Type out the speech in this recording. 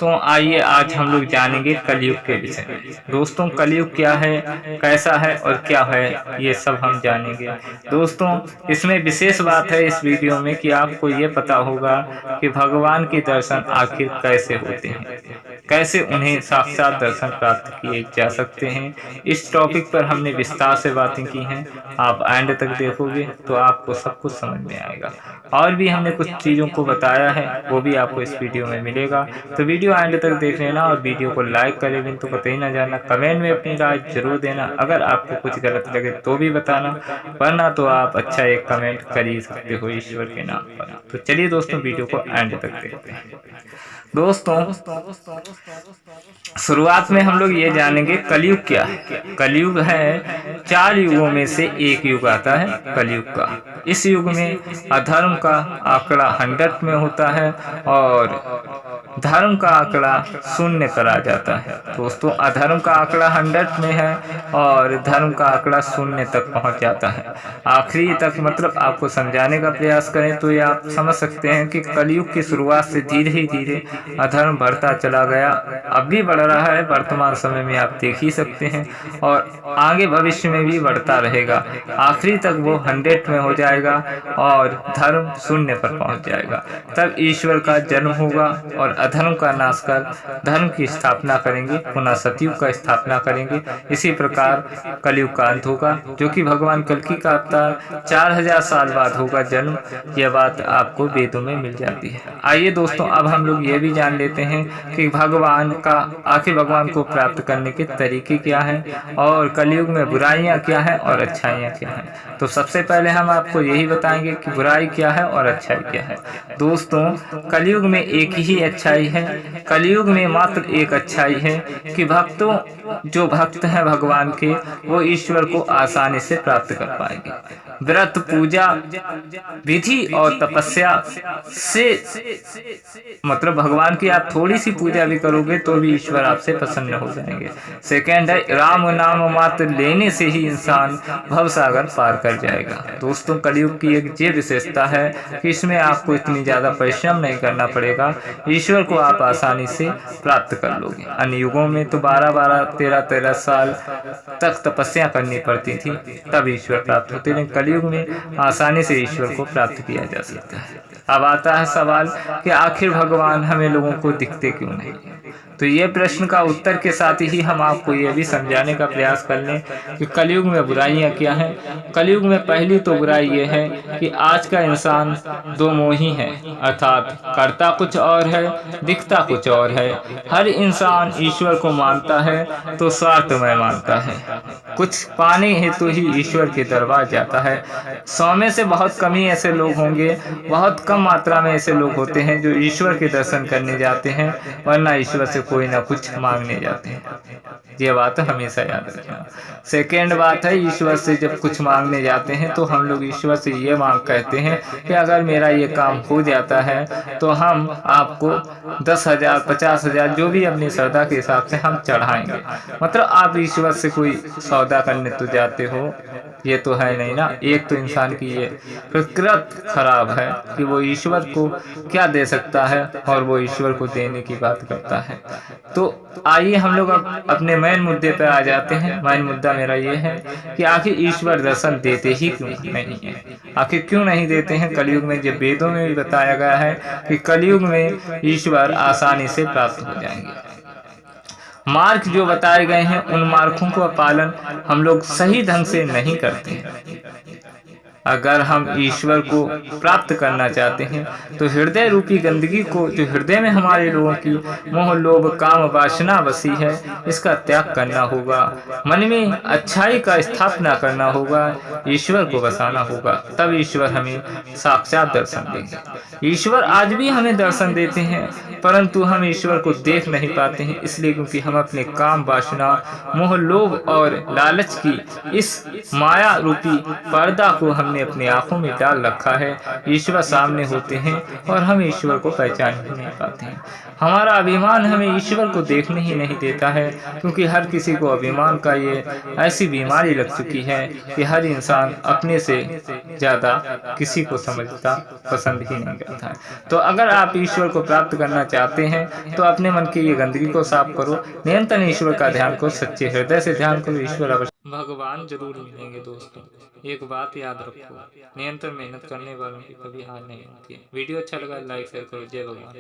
दोस्तों आइए आज हम लोग जानेंगे कलयुग के विषय में। दोस्तों कलयुग क्या है, कैसा है और क्या है, ये सब हम जानेंगे। दोस्तों इसमें विशेष बात है इस वीडियो में कि आपको ये पता होगा कि भगवान के दर्शन आखिर कैसे होते हैं, कैसे उन्हें साक्षात दर्शन प्राप्त किए जा सकते हैं। इस टॉपिक पर हमने विस्तार से बातें की हैं। आप एंड तक देखोगे तो आपको सब कुछ समझ में आएगा। और भी हमने कुछ चीज़ों को बताया है, वो भी आपको इस वीडियो में मिलेगा। तो वीडियो एंड तक देख लेना और वीडियो को लाइक करे बिन तो कतई ना जाना। कमेंट में अपनी राय जरूर देना। अगर आपको कुछ गलत लगे तो भी बताना, वरना तो आप अच्छा एक कमेंट कर ही सकते हो ईश्वर के नाम पर। तो चलिए दोस्तों वीडियो को एंड तक देखते हैं। दोस्तों शुरुआत में हम लोग ये जानेंगे कलयुग क्या है। कलयुग है 4 युगों में से एक युग आता है कलयुग का। इस युग में अधर्म का आंकड़ा 100 में होता है और धर्म का आंकड़ा 0 पर आ जाता है। दोस्तों अधर्म का आंकड़ा 100 में है और धर्म का आंकड़ा 0 तक पहुंच जाता है। आखिरी तक मतलब आपको समझाने का प्रयास करें तो ये आप समझ सकते हैं कि कलयुग की शुरुआत से धीरे ही धीरे अधर्म बढ़ता चला गया, अब भी बढ़ रहा है, वर्तमान समय में आप देख ही सकते हैं और आगे भविष्य में भी बढ़ता रहेगा। आखिरी तक वो 100 में हो जाएगा और धर्म 0 पर पहुंच जाएगा। तब ईश्वर का जन्म होगा और अधर्म का नाश कर धर्म की स्थापना करेंगे, पुनः सतयुग का स्थापना करेंगे। इसी प्रकार कलयुग का अंत होगा, जो कि भगवान कल्कि का अवतार 4000 साल बाद होगा जन्म। यह बात आपको वेदों में मिल जाती है। आइए दोस्तों अब हम लोग ये भी जान लेते हैं कि भगवान का आखिर भगवान को प्राप्त करने के तरीके क्या हैं और कलयुग में बुराइयां क्या हैं और अच्छाइयां क्या हैं। तो सबसे पहले हम आपको यही बताएंगे कि बुराई क्या है और अच्छाई क्या है। दोस्तों कलयुग में एक ही अच्छाई है। कलयुग में मात्र एक अच्छाई है कि भक्तों जो भक्त हैं भगवान के, वो ईश्वर को आसानी से प्राप्त कर पाएंगे। व्रत पूजा विधि और तपस्या से मतलब भगवान की आप थोड़ी सी पूजा भी करोगे तो भी ईश्वर आपसे प्रसन्न हो जाएंगे। सेकंड है राम नाम मात्र लेने से ही इंसान भवसागर पार कर जाएगा। दोस्तों कलयुग की एक ये विशेषता है कि इसमें आपको इतनी ज्यादा परिश्रम नहीं करना पड़ेगा, ईश्वर को आप आसानी से प्राप्त कर लोगे। अन्य युगों में तो 12-12, 13-13 साल तक तपस्या करनी पड़ती थी तब ईश्वर प्राप्त होते, लेकिन कलयुग में आसानी से ईश्वर को प्राप्त किया जा सकता है। अब आता है सवाल कि आखिर भगवान हमें लोगों को दिखते क्यों नहीं। तो ये प्रश्न का उत्तर के साथ ही हम आपको ये भी समझाने का प्रयास कर लें कि कलयुग में बुराइयां क्या हैं। कलयुग में पहली तो बुराई ये है कि आज का इंसान दो मोही है, अर्थात करता कुछ और है, दिखता कुछ और है। हर इंसान ईश्वर को मानता है तो स्वार्थमय मानता है, कुछ पाने हेतु ही ईश्वर के दरबार जाता है। 100 में से बहुत कम ही ऐसे लोग होंगे, बहुत कम मात्रा में ऐसे लोग होते हैं जो ईश्वर के दर्शन करने जाते हैं, वरना ईश्वर से कोई ना कुछ मांगने जाते हैं। ये बात हमेशा याद रखना। सेकेंड बात है ईश्वर से जब कुछ मांगने जाते हैं तो हम लोग ईश्वर से ये मांग कहते हैं कि अगर मेरा ये काम हो जाता है तो हम आपको 10,000 50,000 जो भी अपनी श्रद्धा के हिसाब से हम चढ़ाएंगे। मतलब आप ईश्वर से कोई सौदा करने तो जाते हो, ये तो है नहीं ना। एक तो इंसान की ये प्रकृति खराब है कि वो ईश्वर को क्या दे सकता है और वो ईश्वर को देने की बात करता है। तो आइए हम लोग अब अपने मेन मुद्दे पर आ जाते हैं। मेन मुद्दा मेरा ये है कि आखिर ईश्वर दर्शन देते ही क्यों नहीं है, आखिर क्यों नहीं देते हैं। कलयुग में जब वेदों में भी बताया गया है कि कलयुग में ईश्वर आसानी से प्राप्त हो जाएंगे। मार्ग जो बताए गए हैं उन मार्गों का पालन हम लोग सही ढंग से नहीं करते हैं। अगर हम ईश्वर को प्राप्त करना चाहते हैं तो हृदय रूपी गंदगी को, जो हृदय में हमारे लोगों की मोह लोभ काम वासना बसी है, इसका त्याग करना होगा। मन में अच्छाई का स्थापना करना होगा, ईश्वर को बसाना होगा, तब ईश्वर हमें साक्षात दर्शन देंगे। ईश्वर आज भी हमें दर्शन देते हैं परंतु हम ईश्वर को देख नहीं पाते हैं, इसलिए क्योंकि हम अपने काम वासना मोह लोभ और लालच की इस माया रूपी पर्दा को हम हमने अपनी आंखों में डाल रखा है। ईश्वर सामने होते हैं और हम ईश्वर को पहचान ही नहीं पाते हैं। हमारा अभिमान हमें ईश्वर को देखने ही नहीं देता है, क्योंकि हर किसी को अभिमान का ये ऐसी बीमारी लग चुकी है कि हर इंसान अपने से ज़्यादा किसी को समझता पसंद ही नहीं करता है। तो अगर आप ईश्वर को प्राप्त करना चाहते हैं तो अपने मन की ये गंदगी को साफ करो, निरंतर ईश्वर का ध्यान करो, सच्चे हृदय से ध्यान करो, ईश्वर अवश्य भगवान जरूर मिलेंगे। दोस्तों एक बात याद रखो, निरंतर मेहनत करने वालों की कभी हार नहीं होती है। वीडियो अच्छा लगा लाइक शेयर करो। जय भगवान।